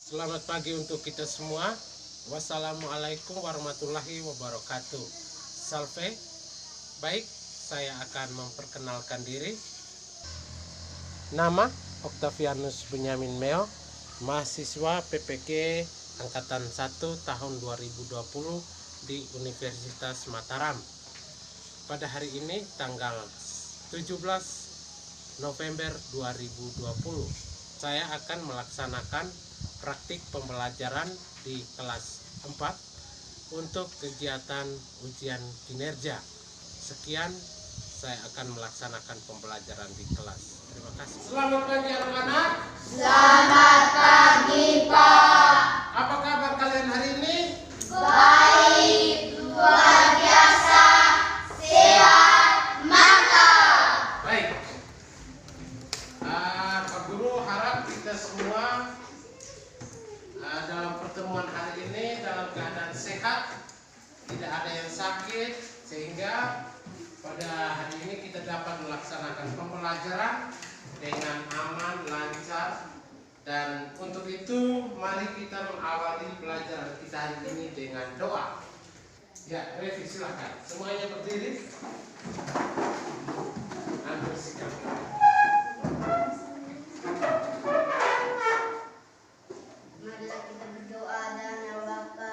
Selamat pagi untuk kita semua. Wassalamualaikum warahmatullahi wabarakatuh. Salve. Baik, saya akan memperkenalkan diri. Nama Octavianus Benyamin Meo, mahasiswa PPG Angkatan 1 tahun 2020 di Universitas Mataram. Pada hari ini tanggal 17 November 2020, saya akan melaksanakan praktik pembelajaran di kelas 4 untuk kegiatan ujian kinerja. Sekian, saya akan melaksanakan pembelajaran di kelas. Terima kasih. Selamat pagi anak-anak. Selamat pagi, Pak. Apa kabar kalian hari ini? Baik, luar biasa, sehat, mantap. Baik. Pak Guru harap kita semua dalam pertemuan hari ini dalam keadaan sehat, tidak ada yang sakit, sehingga pada hari ini kita dapat melaksanakan pembelajaran dengan aman, lancar. Dan untuk itu mari kita mengawali pelajaran kita hari ini dengan doa. Ya, Revi silakan. Semuanya berdiri. Ambil sikap. Marilah kita berdoa dan Bapa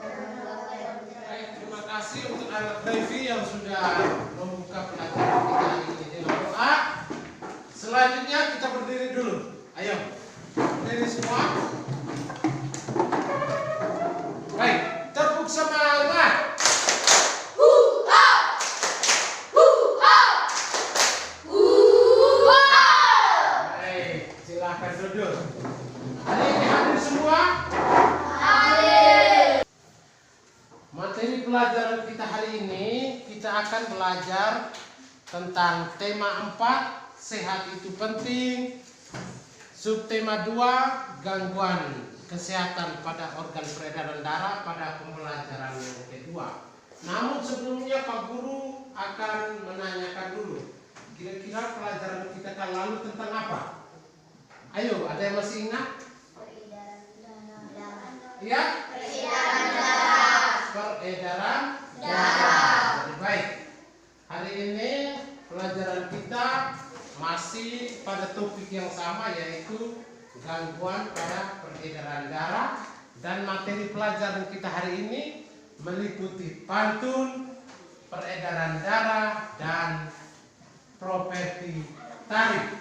dan Baik, terima kasih untuk anak Revi yang sudah membuka pelajaran kita hari ini dengan doa. Selanjutnya kita berdiri dulu. Ayo, berdiri semua. Baik, tepuk semangat. Baik, silakan duduk. Hari ini hadir semua. Materi pelajaran kita hari ini, kita akan belajar tentang tema 4, sehat itu penting. Subtema 2, gangguan kesehatan pada organ peredaran darah pada pembelajaran yang kedua. Namun sebelumnya Pak Guru akan menanyakan dulu, kira-kira pelajaran kita kali lalu tentang apa? Ayo, ada yang masih ingat? Iya? Peredaran darah. Jadi baik. Hari ini pelajaran kita masih pada topik yang sama, yaitu gangguan pada peredaran darah, dan materi pelajaran kita hari ini meliputi pantun, peredaran darah, dan properti tarik.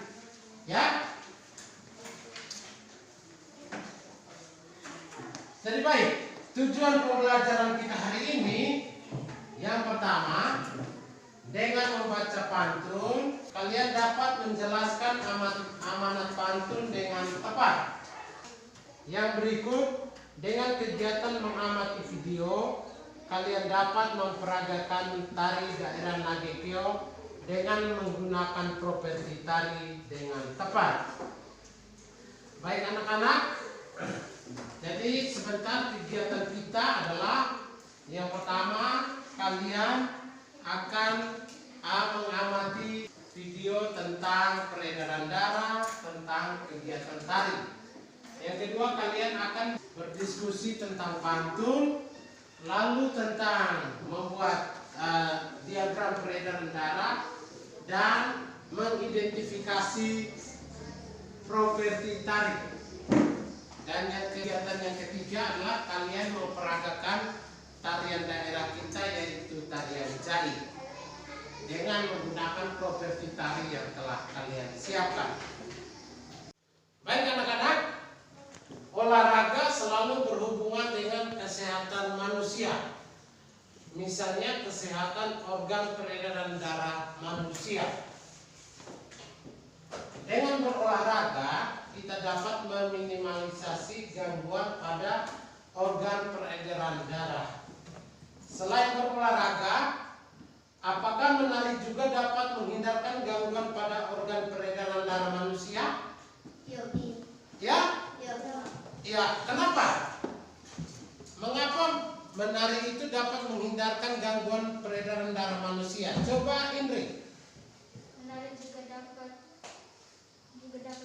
Ya? Jadi baik, tujuan pembelajaran kita hari ini yang pertama, dengan membaca pantun, kalian dapat menjelaskan amanat pantun dengan tepat. Yang berikut, dengan kegiatan mengamati video, kalian dapat memperagakan tari daerah Nagekyo dengan menggunakan properti tari dengan tepat. Baik anak-anak, jadi sebentar kegiatan kita adalah yang pertama, kalian akan mengamati video tentang peredaran darah, tentang kegiatan tari. Yang kedua, kalian akan berdiskusi tentang pantun, lalu tentang membuat diagram peredaran darah, dan mengidentifikasi properti tari. Dan kegiatan yang ketiga adalah kalian memperagakan tarian daerah kita, yaitu tarian Jai, dengan menggunakan properti tari yang telah kalian siapkan. Baik anak-anak, olahraga selalu berhubungan dengan kesehatan manusia. Misalnya kesehatan organ peredaran darah manusia. Dengan berolahraga, kita dapat meminimalisasi gangguan pada organ peredaran darah. Selain berolahraga, apakah menari juga dapat menghindarkan gangguan pada organ peredaran darah manusia? Ya? Ya, kenapa? Mengapa menari itu dapat menghindarkan gangguan peredaran darah manusia? Coba Indri. Menari juga dapat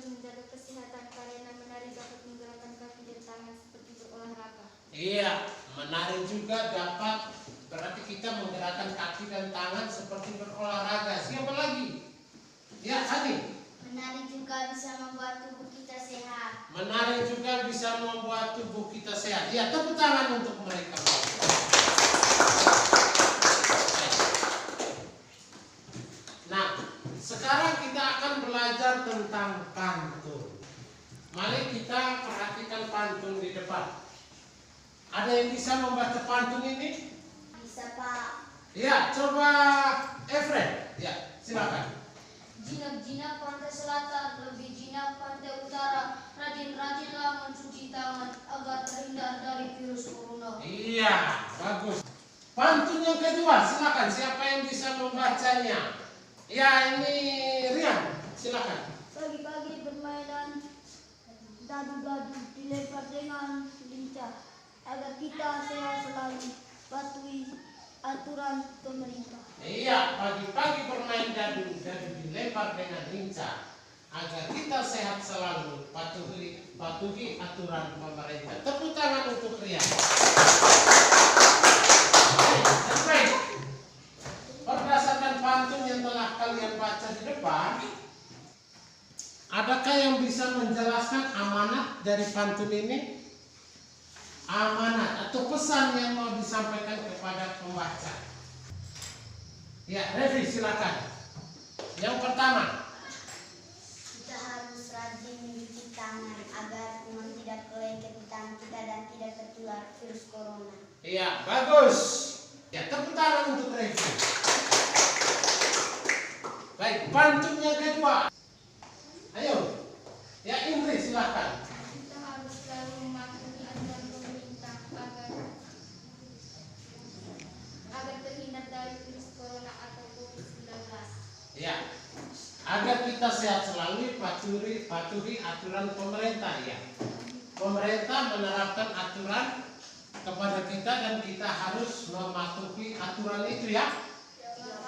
menjaga kesehatan karena menari dapat menggerakkan kaki dan tangan. Iya, menari juga dapat berarti kita menggerakkan kaki dan tangan seperti berolahraga. Siapa lagi? Ya, Hani. Menari juga bisa membuat tubuh kita sehat. Menari juga bisa membuat tubuh kita sehat. Ya, tepuk tangan untuk mereka. Nah, sekarang kita akan belajar tentang pantun. Mari kita perhatikan pantun di depan. Ada yang bisa membaca pantun ini? Bisa, Pak. Ya, coba Efren. Ya, silakan. Jinak-jinak pantai selatan, lebih jinak pantai utara. Rajin-rajinlah mencuci tangan agar terhindar dari virus corona. Iya, bagus. Pantun yang kedua, silakan. Siapa yang bisa membacanya? Ya, ini Rian. Silakan. Pagi-pagi permainan gadu-gadu dilempar dengan lincah agar kita sehat selalu, patuhi aturan pemerintah. Iya, pagi-pagi bermain dadu dilempar dengan lincah agar kita sehat selalu, patuhi aturan pemerintah. Tepuk tangan untuk Rian. Baik. Berdasarkan pantun yang telah kalian baca di depan, adakah yang bisa menjelaskan amanat dari pantun ini? Amanat atau pesan yang mau disampaikan kepada pembaca. Ya, Revi silakan. Yang pertama. Kita harus rajin mencuci tangan agar kuman tidak kelengket di tangan kita dan tidak tertular virus corona. Iya, bagus. Ya, tepuk tangan untuk Revi. Baik, pantun yang kedua. Ayo. Ya, Indri silakan. Kita harus selalu mematuhi aturan pemerintah agar terhindar dari virus corona atau COVID-19. Ya. Agar kita sehat selalu, patuhi aturan pemerintah ya. Pemerintah menerapkan aturan kepada kita dan kita harus mematuhi aturan itu ya.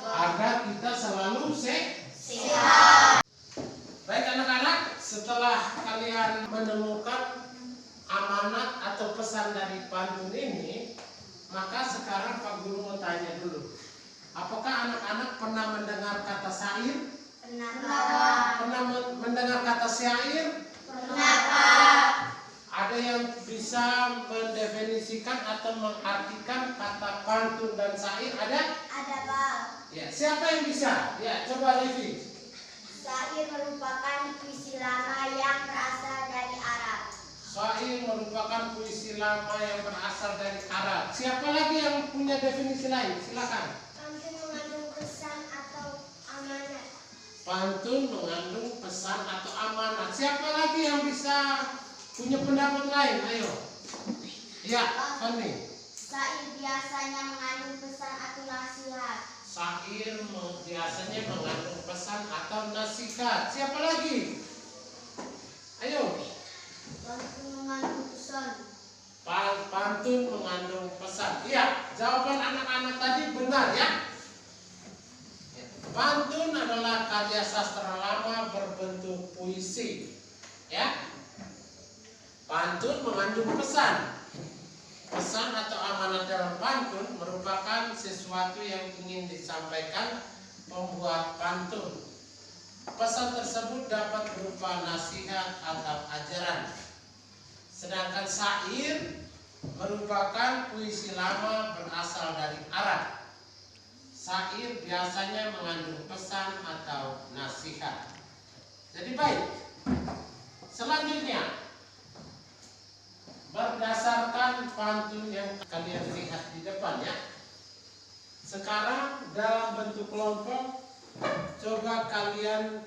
Agar kita selalu sehat. Baik anak-anak, setelah kalian menemukan amanat atau pesan dari pantun ini, maka sekarang Pak Guru mau tanya dulu. Apakah anak-anak pernah mendengar kata syair? Pernah mendengar kata syair? Pernah, Pak. Ada yang bisa mendefinisikan atau mengartikan kata pantun dan syair? Ada? Ada, Pak. Ya, siapa yang bisa? Ya, coba Levi. Syair merupakan puisi lama yang berasal dari Arab. Syair merupakan puisi lama yang berasal dari Arab. Siapa lagi yang punya definisi lain? Silakan. Pantun mengandung pesan atau amanat. Pantun mengandung pesan atau amanat. Siapa lagi yang bisa punya pendapat lain? Ayo. Ya, Fani. Syair biasanya mengandung pesan atau nasihat. Syair biasanya mengandung pesan atau nasihat. Siapa lagi? Ayo. Pantun mengandung pesan. Pantun mengandung pesan. Iya, jawaban anak-anak tadi benar ya. Pantun adalah karya sastra lama berbentuk puisi. Ya. Pantun mengandung pesan. Pesan atau amanat dalam pantun merupakan sesuatu yang ingin disampaikan pembuat pantun. Pesan tersebut dapat berupa nasihat atau ajaran. Sedangkan syair merupakan puisi lama berasal dari Arab. Syair biasanya mengandung pesan atau nasihat. Jadi baik. Selanjutnya, berdasarkan pantun yang kalian lihat di depan ya. Sekarang dalam bentuk kelompok, coba kalian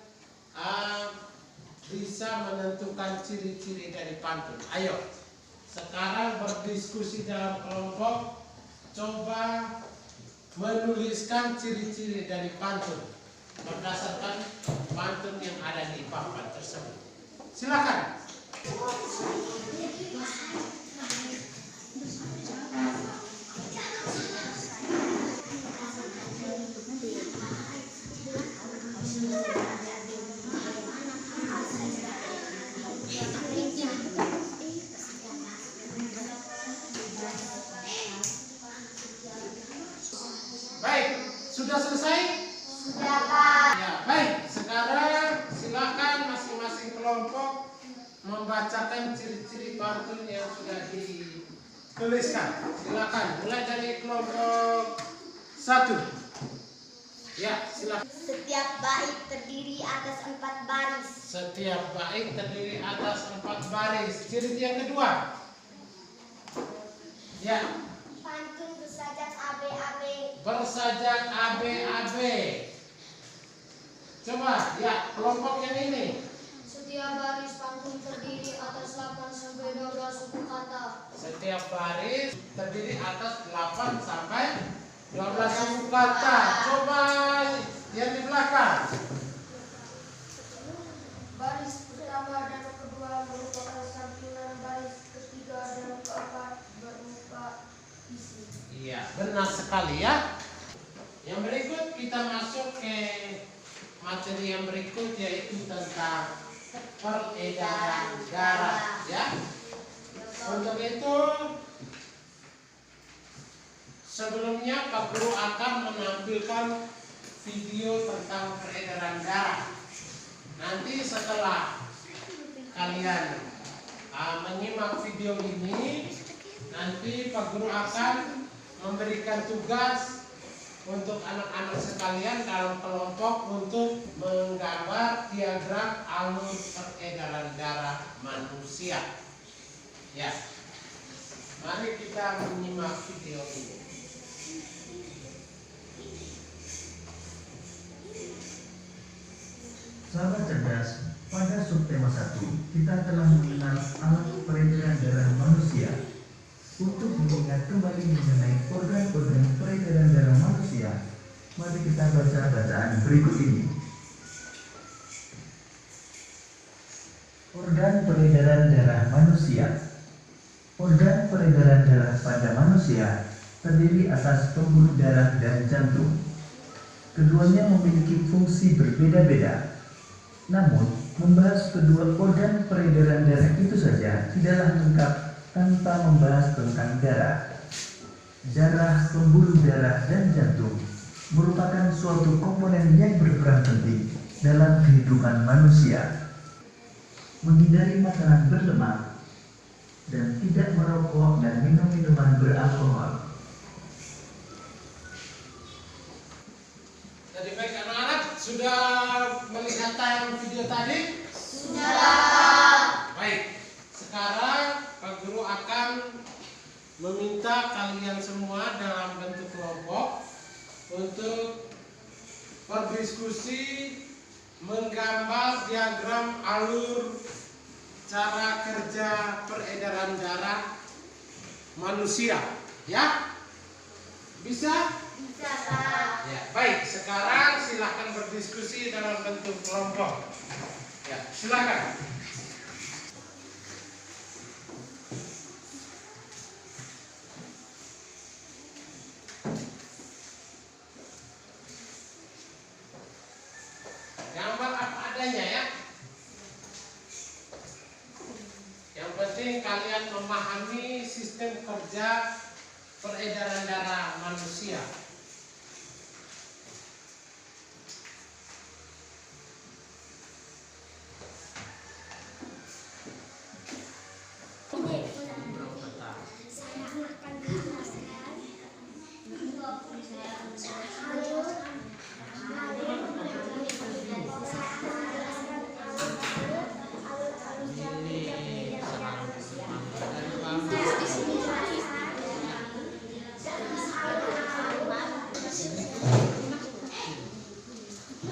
bisa menentukan ciri-ciri dari pantun. Ayo, sekarang berdiskusi dalam kelompok, coba menuliskan ciri-ciri dari pantun berdasarkan pantun yang ada di papan tersebut. Silakan. Sudah selesai? Sudah, Pak. Ya, baik. Sekarang silakan masing-masing kelompok membacakan ciri-ciri pantun yang sudah dituliskan. Silakan. Mulai dari kelompok 1. Ya, silakan. Setiap bait terdiri atas 4 baris. Setiap bait terdiri atas 4 baris. Ciri yang kedua. Ya, Pantun bersajak AB-AB. bersajak AB-AB. Coba, ya, kelompok yang ini. Setiap baris pantun terdiri atas 8 sampai 12 suku kata. Setiap baris terdiri atas 8 sampai 12 suku kata. Coba yang di belakang. Baris pertama dan kedua merupakan sampingan baris ketiga dan keempat berupa isi. Iya, benar sekali ya. Yang berikut kita masuk ke materi yang berikut, yaitu tentang peredaran darah ya. Untuk itu sebelumnya Pak Guru akan menampilkan video tentang peredaran darah. Nanti setelah kalian menyimak video ini, nanti Pak Guru akan memberikan tugas untuk anak-anak sekalian dalam kelompok untuk menggambar diagram alur peredaran darah manusia. Ya, mari kita menyimak video ini. Sahabat cerdas, pada subtema 1 kita telah mengenal alat peredaran darah manusia. Untuk mengingat kembali mengenai organ-organ peredaran darah manusia, mari kita baca bacaan berikut ini. Organ peredaran darah manusia. Organ peredaran darah pada manusia terdiri atas pembuluh darah dan jantung. Keduanya memiliki fungsi berbeda-beda. Namun, membahas kedua organ peredaran darah itu saja tidaklah lengkap tanpa membahas tentang darah. Darah, pembuluh darah, dan jantung merupakan suatu komponen yang berperan penting dalam kehidupan manusia. Menghindari makanan berlemak dan tidak merokok dan minum minuman beralkohol. Jadi baik anak-anak, sudah melihat tayang video tadi? Sudah. Baik, sekarang Pak Guru akan meminta kalian semua dalam bentuk kelompok untuk berdiskusi menggambar diagram alur cara kerja peredaran darah manusia. Ya? Bisa? Bisa, Pak. Ya, baik. Sekarang silakan berdiskusi dalam bentuk kelompok. Ya, silakan. Gambar apa adanya ya. Yang penting kalian memahami sistem kerja peredaran darah manusia. Saya akan menjelaskan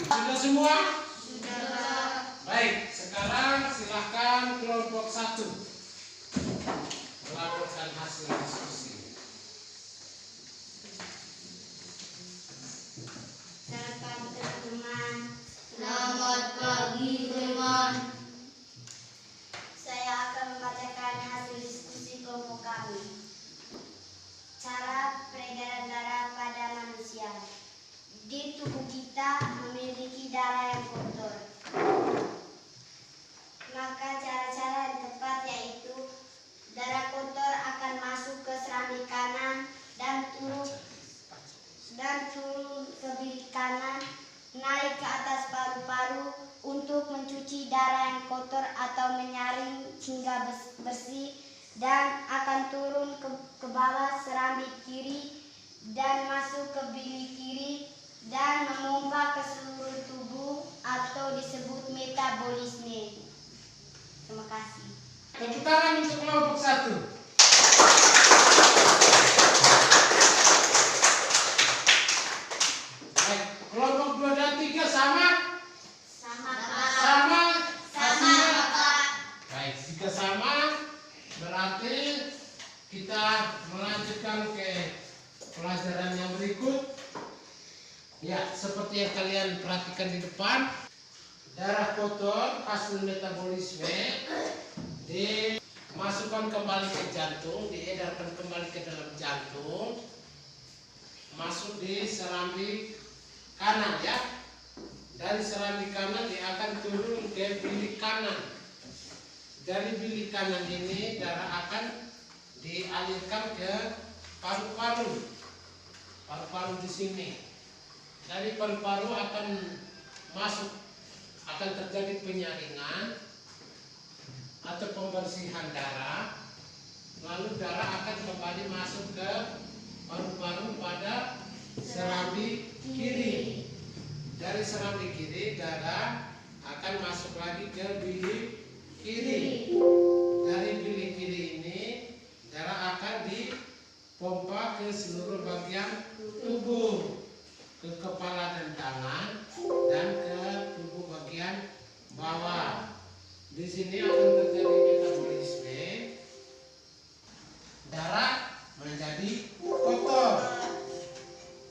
Sudah semua? Sudah. Baik, sekarang silahkan kelompok 1 melaporkan hasil diskusi. akan turun ke bawah serambi kiri dan masuk ke bilik kiri dan memompa ke seluruh tubuh atau disebut metabolisme. Terima kasih. Tepuk tangan untuk kelompok 1. Baik, kelompok 2 dan 3 sama? Sama? Baik, jika sama berarti kita melanjutkan ke pelajaran yang berikut. Ya, seperti yang kalian perhatikan di depan, darah kotor hasil metabolisme dimasukkan kembali ke jantung, diedarkan kembali ke dalam jantung, masuk di serambi kanan ya. Dari serambi kanan dia akan turun ke bilik kanan. Dari bilik kanan ini darah akan dialirkan ke paru-paru. Paru-paru di sini. Dari paru-paru akan masuk, akan terjadi penyaringan atau pembersihan darah. Lalu darah akan kembali masuk ke paru-paru pada serambi kiri. Dari serambi kiri darah akan masuk lagi ke bilik kiri. Dari bilik kiri ini darah akan dipompa ke seluruh bagian tubuh, ke kepala dan tangan dan ke tubuh bagian bawah. Di sini akan terjadi metabolisme. Darah menjadi kotor.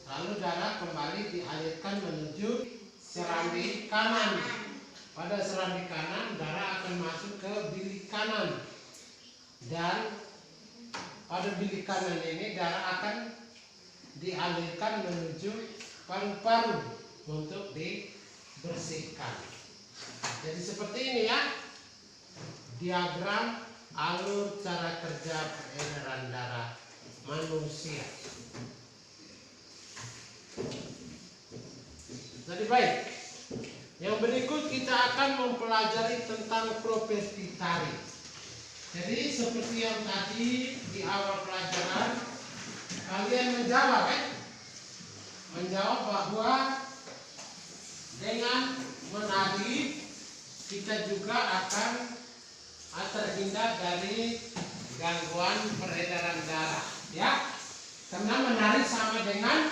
Lalu darah kembali dialirkan menuju serambi kanan. Pada serambi kanan darah akan masuk ke bilik kanan. Dan pada bilik kanan ini darah akan dialirkan menuju paru-paru untuk dibersihkan. Jadi seperti ini ya diagram alur cara kerja peredaran darah manusia. Jadi baik, yang berikut kita akan mempelajari tentang properti tarik. Jadi seperti yang tadi di awal pelajaran kalian menjawab menjawab bahwa dengan menari kita juga akan terhindar dari gangguan peredaran darah ya, karena menari sama dengan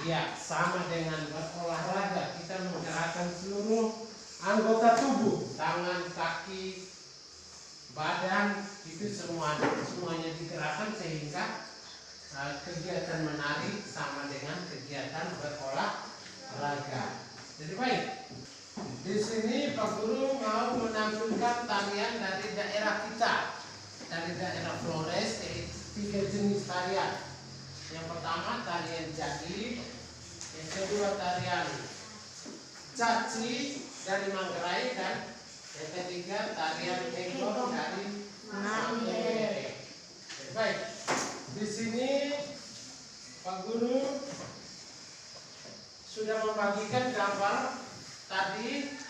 ya, sama dengan berolahraga. Kita menggerakkan seluruh anggota tubuh, tangan, kaki, badan, itu semuanya digerakkan sehingga kegiatan menari sama dengan kegiatan berolahraga. Jadi baik, di sini Pak Guru mau menampilkan tarian dari daerah kita, dari daerah Flores, 3 jenis tarian. Yang pertama tarian jadi, yang kedua tarian caci dari Manggarai, dan yang ketiga tarian Hegong dari Manggarai. Baik, di sini Pak Guru sudah membagikan gambar tadi.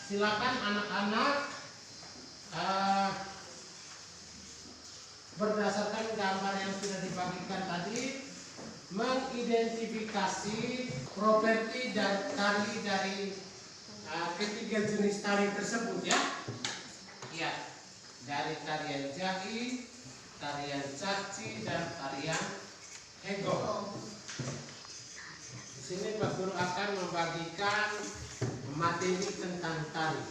Silakan anak-anak berdasarkan gambar yang sudah dibagikan tadi mengidentifikasi properti dan tari dari ketiga jenis tari tersebut ya. Ya, dari tarian jahi, tarian caci, dan tarian hegong. Di sini Pak Guru akan membagikan materi tentang tari.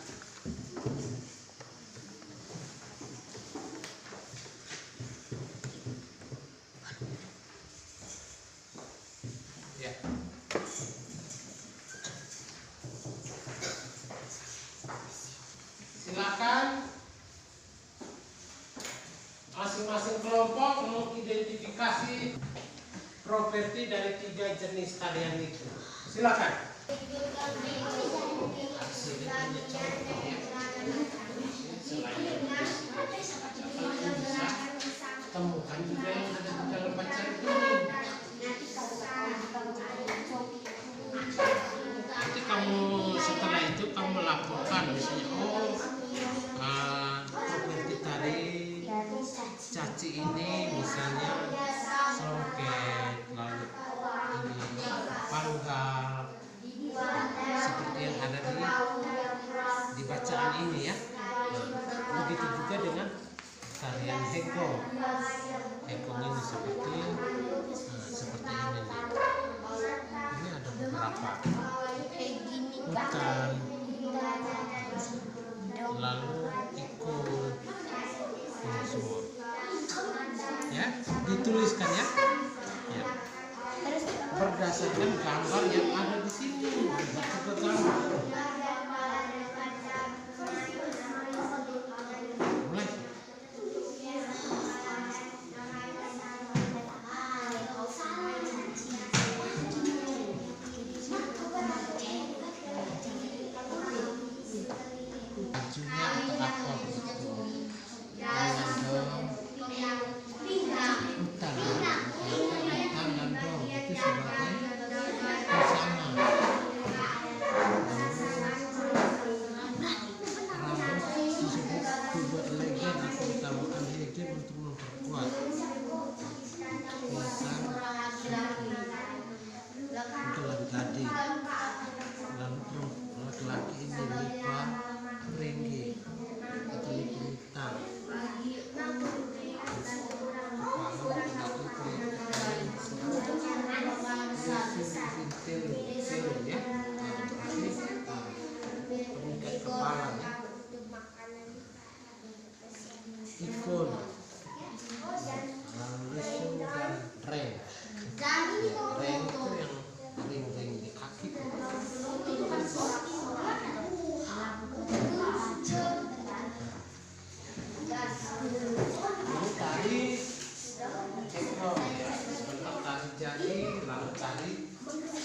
Ya. Silakan masing-masing kelompok mengidentifikasi properti dari 3 jenis tarian itu. Silakan. Temukan juga yang ada di dalam bacaan itu. Nanti kamu setelah itu kamu laporkan misalnya, properti tari tarian heko. Heko ini seperti ini nih. Ini ada beberapa hutan, lalu ikut ini semua. Ya, dituliskan ya. Ya. Berdasarkan gambar yang ada di sini. Satu gambar. Mulai. Bajunya atau apa begitu. Jangan dong. Hutan. Jangan dong. Itu sebagai busana. Rambut disebut dibuat legen atau ditambahkan legen untuk memperkuat. Tulisan itu lagi. Lalu laki-laki ini lipa ringgi atau lipa hitam. Pengikat kepala ya. Ikon, lalu lisu dan reng. Reng itu yang ring-ring di kaki. Ini tari heko ya. Sebentar tari jadi, lalu tari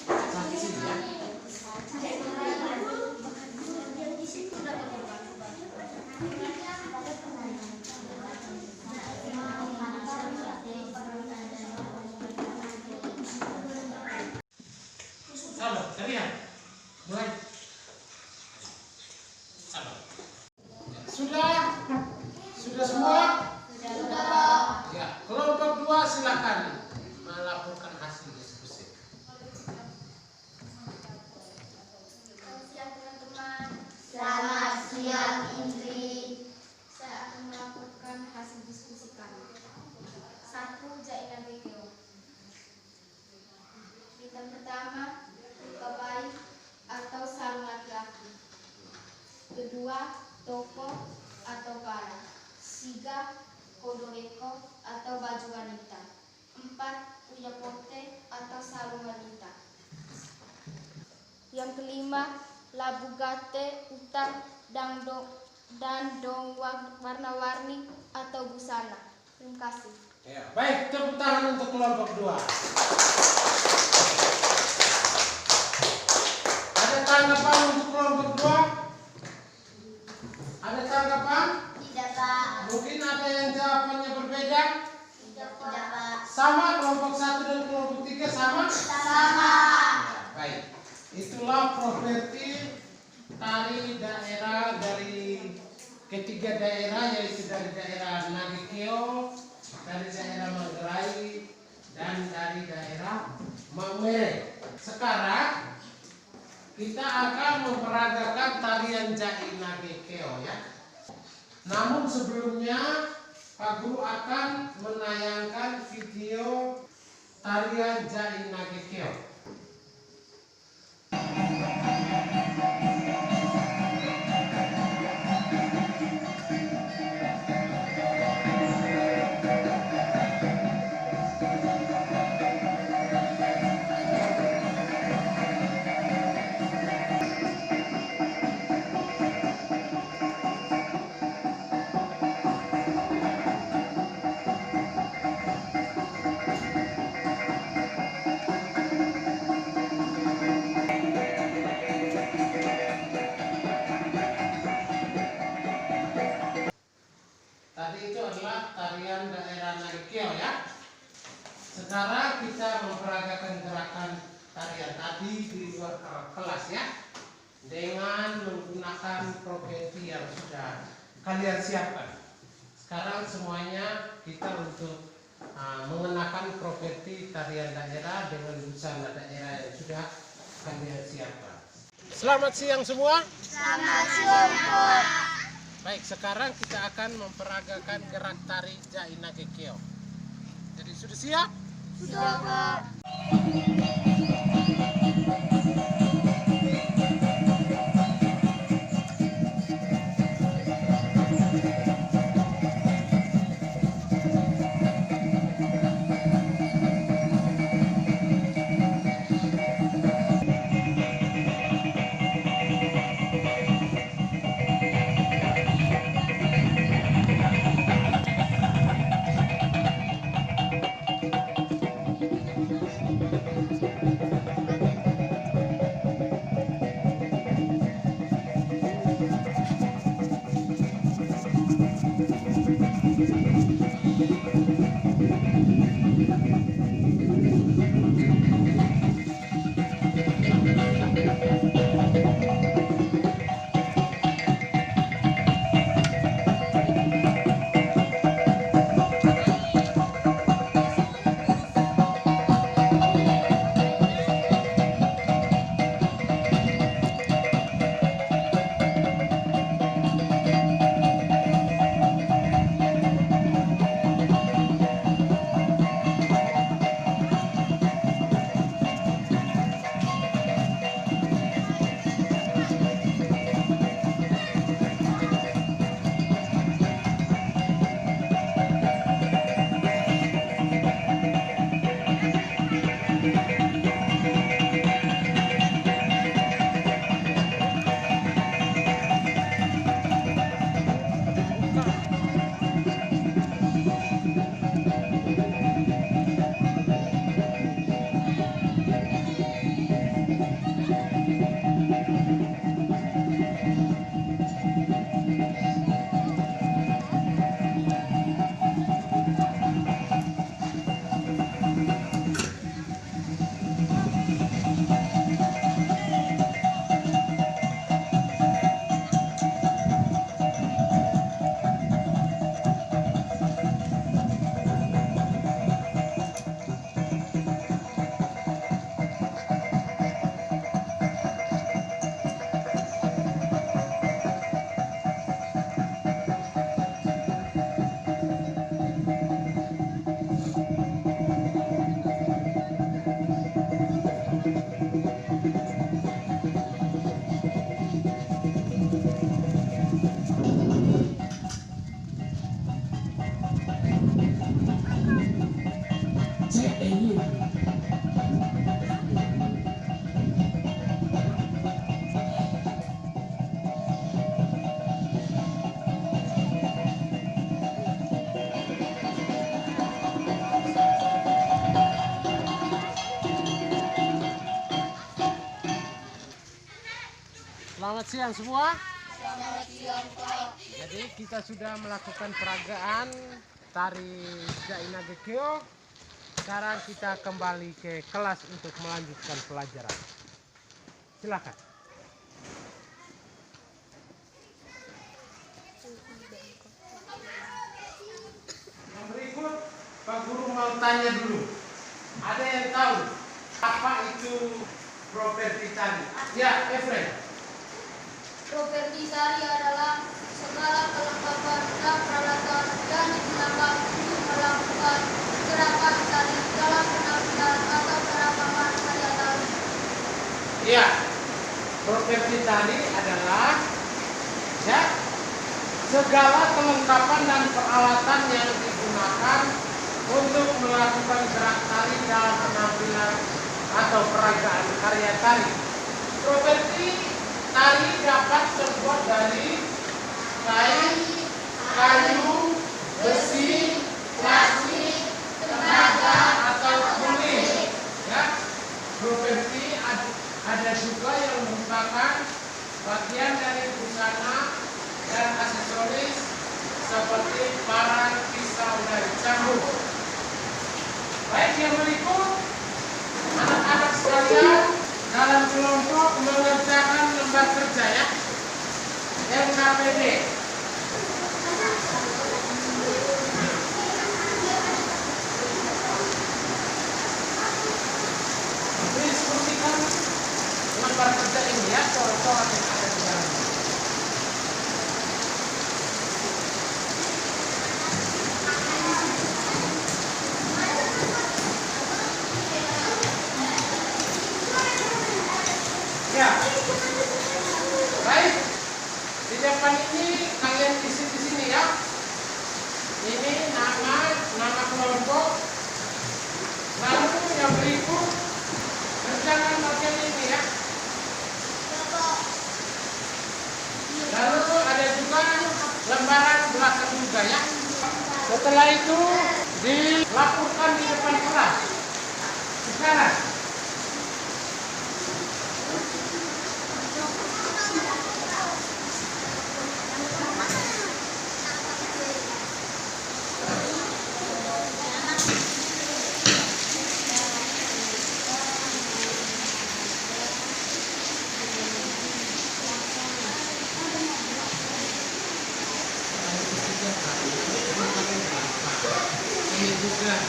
caci ya. Sabar, kalian mulai. Sabar. Sudah semua? Ya, kelompok 2 silakan melaporkan hasil diskusi. Siang teman-teman. Selamat siang Indri. Saya akan melaporkan hasil diskusi kami. 1. Jaina Bekeo. Bintang pertama, luka bayi atau sarung laki-laki. Kedua, toko atau kara. 3. Kodoreko atau baju wanita. 4. Uyapote atau sarung wanita. Yang kelima, labu gate, utang, dan dong warna-warni atau busana. Terima kasih. Ya, baik, tepuk tangan untuk kelompok 2. Ada tanggapan untuk kelompok 2? Ada tanggapan? Tidak Pak. Mungkin ada yang jawabannya berbeda? Tidak Pak. Sama kelompok 1 dan kelompok 3 sama? Sama. Ya, baik. Itulah properti tari daerah dari ketiga daerah, yaitu dari daerah Nagekeo, dari daerah Manggarai, dan dari daerah Mamere. Sekarang kita akan memperagakan tarian Jai Nagekeo ya. Namun sebelumnya Pak Guru akan menayangkan video tarian Jai Nagekeo. Tadi itu adalah tarian daerah Nagekeo ya. Sekarang kita memperagakan gerakan tarian tadi di luar kelas ya, dengan menggunakan profesi yang sudah kalian siapkan. Sekarang semuanya kita untuk mengenakan profesi tarian daerah dengan busana daerah yang sudah kalian siapkan. Selamat siang semua. Selamat siang Pak. Baik, sekarang kita akan memperagakan gerak tari Jaina Gekeo. Jadi sudah siap? Sudah, Pak. Selamat siang semua. Selamat siang, Pak. Jadi kita sudah melakukan peragaan tari Jaina Gekeo. Sekarang kita kembali ke kelas untuk melanjutkan pelajaran. Silakan. Yang berikut Pak Guru mau tanya dulu. Ada yang tahu apa itu properti tari? Ya, Efren. Properti tari adalah segala kelengkapan dan peralatan yang digunakan untuk melakukan gerakan tari dalam penampilan atau perampangan karya tari. Iya, properti tari adalah ya segala kelengkapan dan peralatan yang digunakan untuk melakukan gerak tari dalam penampilan atau peragaan karya tari. Properti tari dapat terbuat dari kain, kayu, besi, plastik, tembaga atau kulit. Ya, properti ada juga yang merupakan bagian dari busana dan aksesoris seperti parang, pisau, dan cambuk. Baik, yang berikut anak-anak sekalian dalam kelompok mengerjakan lembar kerja ya, LKPD. Diskusikan lembar kerja ini ya, soal-soal yang ada di dalamnya. yang berikut kerjakan bagian ini ya. Lalu ada juga lembaran belakang juga ya. Setelah itu dilaporkan di depan kelas. Sekarang ini juga ya.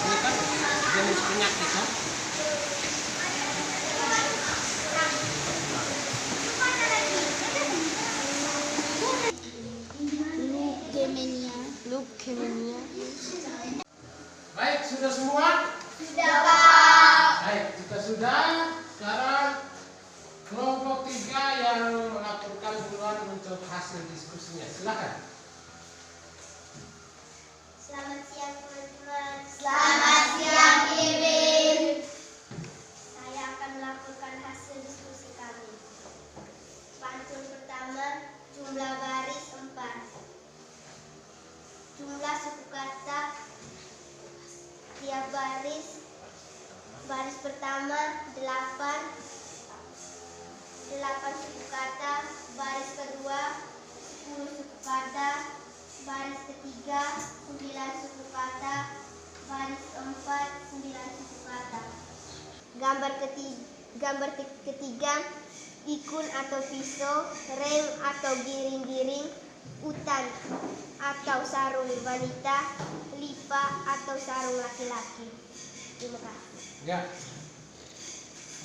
Ini kan jenis penyakit kan? Leukemia. Baik, sudah semua? Sudah, Pak. Baik, jika sudah, sekarang kelompok 3 yang melaporkan duluan untuk hasil diskusinya. Silakan. Selamat siang, teman-teman. Selamat siang, Irin. Saya akan melakukan hasil diskusi kami. Pantun pertama, jumlah baris 4. Jumlah suku kata tiap baris. Baris pertama 8 suku kata. Baris kedua 10 suku kata. Baris ketiga 9 suku kata. Baris keempat 9 suku kata. Gambar ketiga pikul atau pisau, rem atau giring-giring, utan atau sarung wanita, lipa atau sarung laki-laki. Terima kasih. Ya.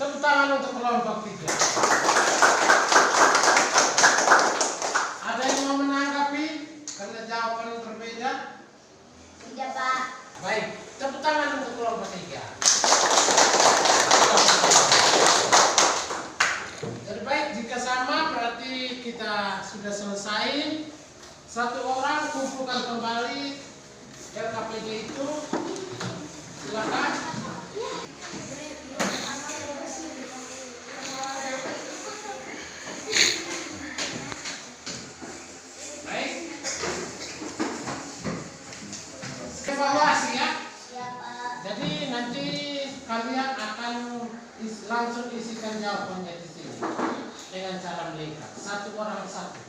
Tepuk tangan untuk kelompok 3. Ada yang mau menanggapi karena jawaban berbeda? Tidak, Pak. Baik, tepuk tangan untuk kelompok 3. Jadi baik, jika sama berarti kita sudah selesai. Satu orang kumpulkan kembali RKPD itu. Silakan. Baik. Evaluasi ya. Jadi nanti kalian akan langsung isikan jawabannya di sini dengan cara melingkar. Satu orang satu.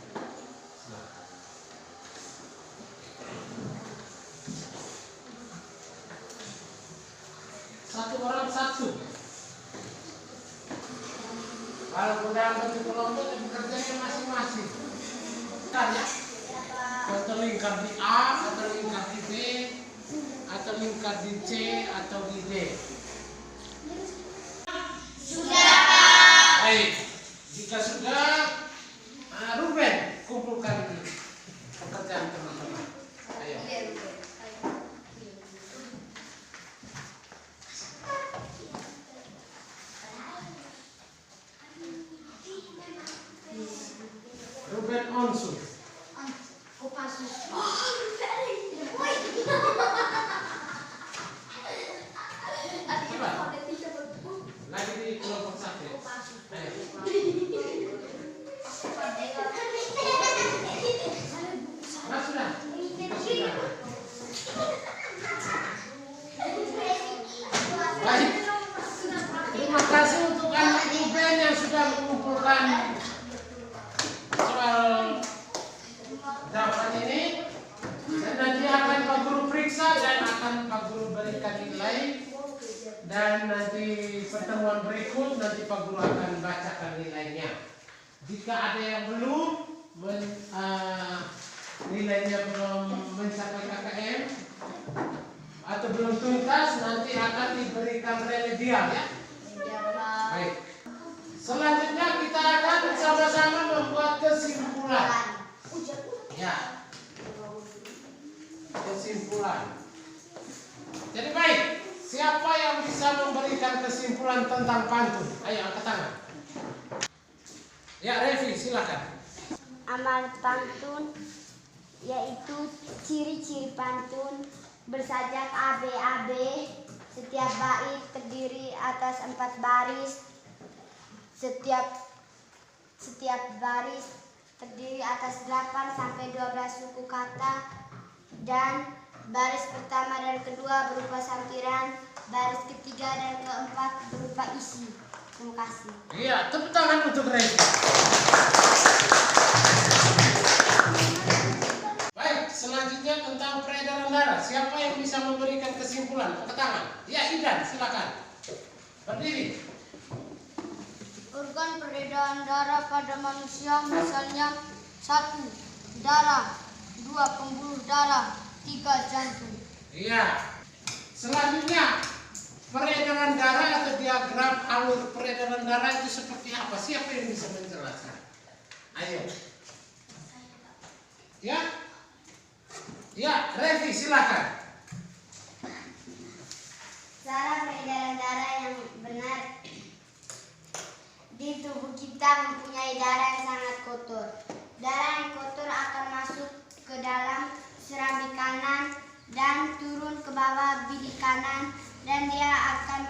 Satu orang satu. Kalau dalam bentuk kelompok bekerjanya masing-masing. Kan ya? Atau lingkar di A, atau lingkar di B, atau lingkar di C, atau di D. Sudah, Pak. Baik, jika sudah, Ruben kumpulkan pekerjaan teman-teman. Ayo. Ruben Onsu. Lagi di kelompok 1. Ayo. Nah, sudah. Baik. Terima kasih untuk anak Ruben yang sudah mengumpulkan soal jawaban ini. Dan nanti akan Pak Guru periksa dan akan Pak Guru berikan nilai. Dan nanti pertemuan berikut nanti Pak Guru akan bacakan nilainya. Jika ada yang belum nilainya belum mencapai KKM atau belum tuntas, nanti akan diberikan remedial ya. Baik. Ya. Kesimpulan. Jadi baik, siapa yang bisa memberikan kesimpulan tentang pantun? Ayo angkat tangan. Ya, Revi, silakan. Amal pantun yaitu ciri-ciri pantun bersajak AB-AB, setiap bait terdiri atas 4 baris, setiap baris terdiri atas 8 sampai 12 suku kata, dan baris pertama dan kedua berupa sampiran, baris ketiga dan keempat berupa isi. Terima kasih. Iya, tepuk tangan untuk Revi. Baik, selanjutnya tentang peredaran darah. Siapa yang bisa memberikan kesimpulan? Angkat tangan. Ya, Idan, silakan. Berdiri. Organ peredaran darah pada manusia misalnya 1. Darah, 2. Pembuluh darah, 3. Jantung. Iya. Selanjutnya, peredaran darah atau diagram alur peredaran darah itu seperti apa? Siapa yang bisa menjelaskan? Ayo. Ya? Ya, Revi, silakan. Cara peredaran darah yang benar. Di tubuh kita mempunyai darah yang sangat kotor. Darah yang kotor akan masuk ke dalam serambi kanan dan turun ke bawah bilik kanan, dan dia akan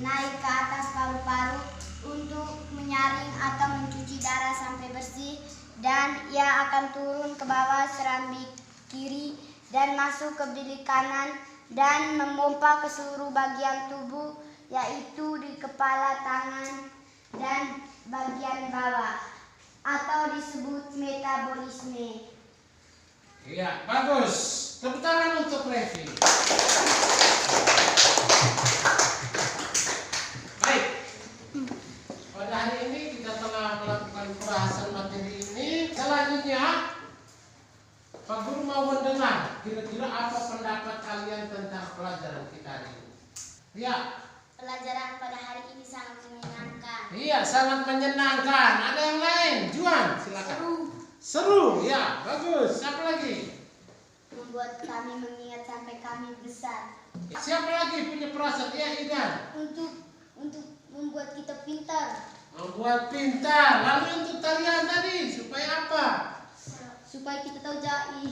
naik ke atas paru-paru untuk menyaring atau mencuci darah sampai bersih, dan ia akan turun ke bawah serambi kiri dan masuk ke bilik kanan dan memompa ke seluruh bagian tubuh, yaitu di kepala, tangan, dan bagian bawah, atau disebut metabolisme. Iya, bagus. Tepuk tangan untuk Revi. Baik. Pada hari ini kita telah melakukan pembahasan materi ini. Selanjutnya, Pak Guru mau mendengar kira-kira apa pendapat kalian tentang pelajaran kita hari ini. Ya. Pelajaran pada hari ini sangat menyenangkan. Iya, sangat menyenangkan. Ada yang lain? Juan, silakan. Seru, ya, bagus. Siapa lagi? Membuat kami mengingat sampai kami besar. Siapa lagi punya perasaan? Ya, Idan. Untuk membuat kita pintar. Membuat pintar. Lalu untuk tarian tadi supaya apa? Supaya kita tahu jai.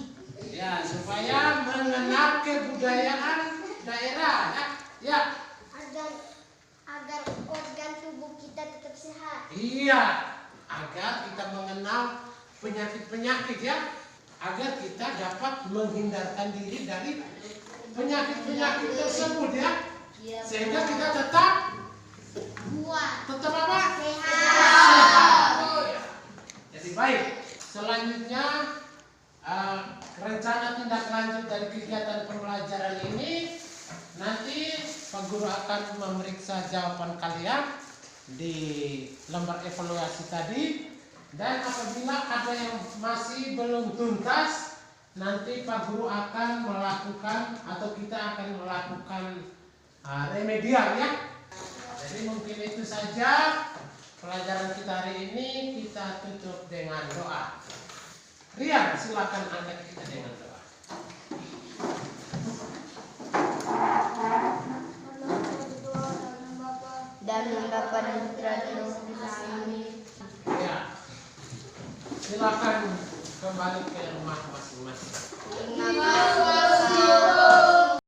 Ya, supaya mengenal kebudayaan daerah. Ya. Agar organ tubuh kita tetap sehat. Iya, agar kita mengenal penyakit-penyakit ya, agar kita dapat menghindarkan diri dari penyakit-penyakit tersebut ya, sehingga kita tetap apa? Sehat. Jadi baik. Selanjutnya rencana tindak lanjut dari kegiatan pembelajaran ini, nanti Pak Guru akan memeriksa jawaban kalian di lembar evaluasi tadi, dan apabila ada yang masih belum tuntas, nanti Pak Guru akan melakukan atau kita akan melakukan remedial ya. Jadi mungkin itu saja pelajaran kita hari ini. Kita tutup dengan doa. Rian, silakan angkat kita dengan doa. Dan Bapa dan Putra dan Roh Kudus. Amin. Ya, silakan kembali ke rumah masing-masing. Ingat